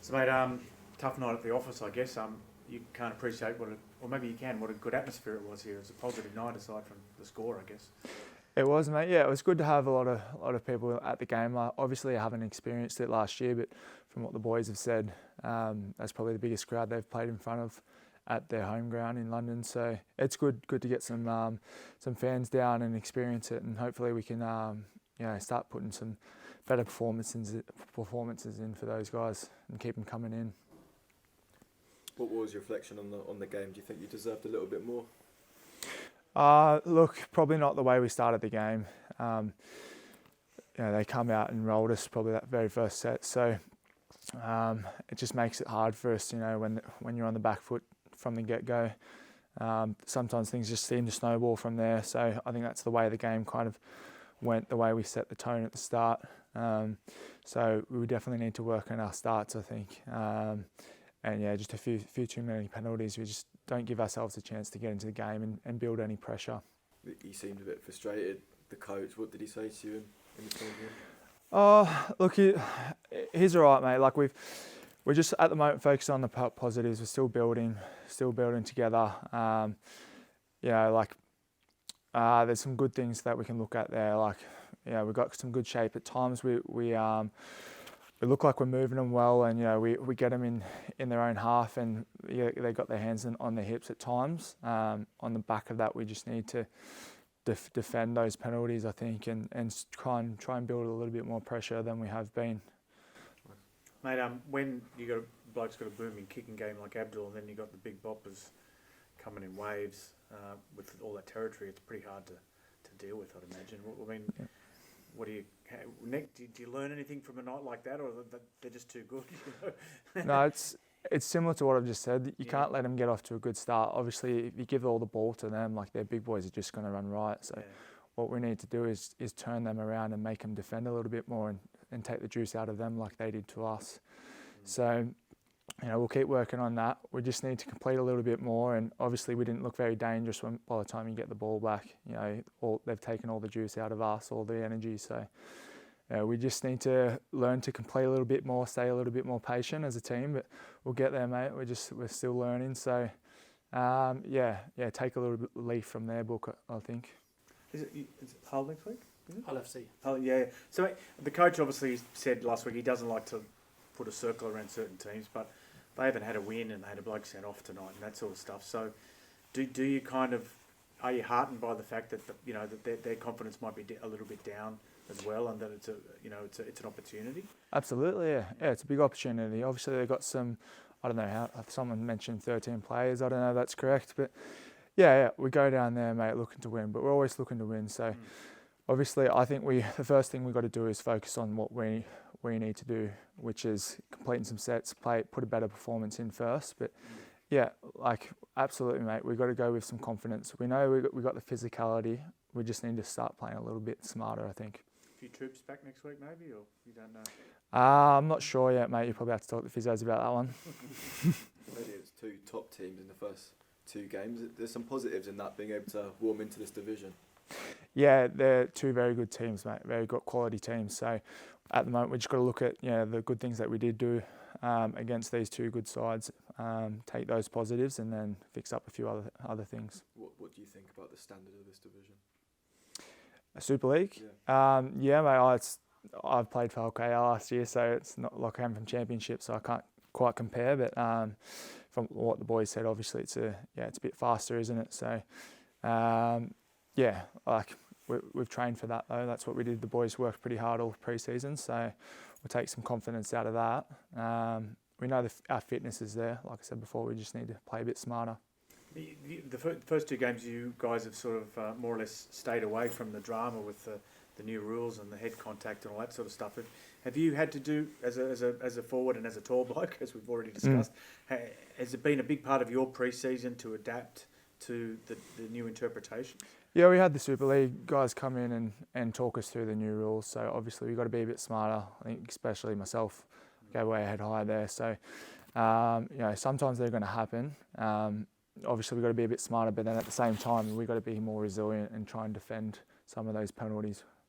So, mate, tough night at the office, I guess. You can't appreciate or maybe you can, what a good atmosphere it was here. It was a positive night aside from the score, I guess. It was, mate. Yeah, it was good to have a lot of people at the game. Obviously, I haven't experienced it last year, but from what the boys have said, that's probably the biggest crowd they've played in front of at their home ground in London. So it's good to get some fans down and experience it, and hopefully we can start putting some better performances in for those guys and keep them coming in. What was your reflection on the game? Do you think you deserved a little bit more? Look, probably not the way we started the game. They come out and rolled us probably that very first set. So it just makes it hard for us, when you're on the back foot from the get-go. Sometimes things just seem to snowball from there. So I think that's the way the game kind of went, the way we set the tone at the start. So we definitely need to work on our starts, I think. And yeah, just a few too many penalties. We just don't give ourselves a chance to get into the game and build any pressure. You seemed a bit frustrated. The coach, what did he say to you in the game? Look, he's all right, mate. Like we're just at the moment focused on the positives. We're still building together. There's some good things that we can look at there. We've got some good shape at times. We look like we're moving them well, and we get them in their own half, and they got their hands on their hips at times. On the back of that, we just need to defend those penalties, I think, and try and build a little bit more pressure than we have been. Mate, when bloke's got a booming kicking game like Abdul, and then you got the big boppers coming in waves with all that territory, it's pretty hard to deal with, I'd imagine. I mean, yeah. What do you learn anything from a night like that, or they're just too good? No, it's similar to what I've just said. You can't let them get off to a good start. Obviously, if you give all the ball to them, like their big boys are just going to run right. So what we need to do is turn them around and make them defend a little bit more and take the juice out of them like they did to us. So we'll keep working on that. We just need to complete a little bit more, and obviously we didn't look very dangerous by the time you get the ball back. They've taken all the juice out of us, all the energy. So we just need to learn to complete a little bit more, stay a little bit more patient as a team, but we'll get there, mate. We're still learning. So take a little bit leaf from their book, I think. Is it Hull next week? Hull FC. Oh yeah. So the coach obviously said last week he doesn't like to put a circle around certain teams, but they haven't had a win and they had a bloke sent off tonight and that sort of stuff. So, do you are you heartened by the fact that that their confidence might be a little bit down as well, and that it's an opportunity? Absolutely, yeah, it's a big opportunity. Obviously, they've got some. I don't know how someone mentioned 13 players. I don't know if that's correct, but yeah, we go down there, mate, looking to win. But we're always looking to win. So, obviously, I think the first thing we've got to do is focus on what we need to do, which is completing some sets, put a better performance in first. But yeah, absolutely, mate, we've got to go with some confidence. We know we got the physicality. We just need to start playing a little bit smarter, I think. A few troops back next week, maybe, or you don't know? I'm not sure yet, mate. You probably have to talk to the physios about that one. Maybe it's two top teams in the first two games. There's some positives in that, being able to warm into this division. Yeah, they're two very good teams, mate. Very good quality teams. So at the moment, we just got to look at the good things that we did do against these two good sides, take those positives, and then fix up a few other things. What do you think about the standard of this division? A Super League? Yeah, mate. I've played for LKL last year, so it's not like I came from Championship, so I can't quite compare. But from what the boys said, obviously it's a bit faster, isn't it? So we've trained for that though. That's what we did. The boys worked pretty hard all pre-season, so we'll take some confidence out of that. We know our fitness is there. Like I said before, we just need to play a bit smarter. The first two games, you guys have sort of more or less stayed away from the drama with the new rules and the head contact and all that sort of stuff. Have you had to do, as a forward and as a tall bloke, as we've already discussed, has it been a big part of your pre-season to adapt to the new interpretation? Yeah, we had the Super League guys come in and talk us through the new rules. So obviously we've got to be a bit smarter. I think especially myself go way ahead high there. So sometimes they're going to happen. Obviously we've got to be a bit smarter, but then at the same time we've got to be more resilient and try and defend some of those penalties.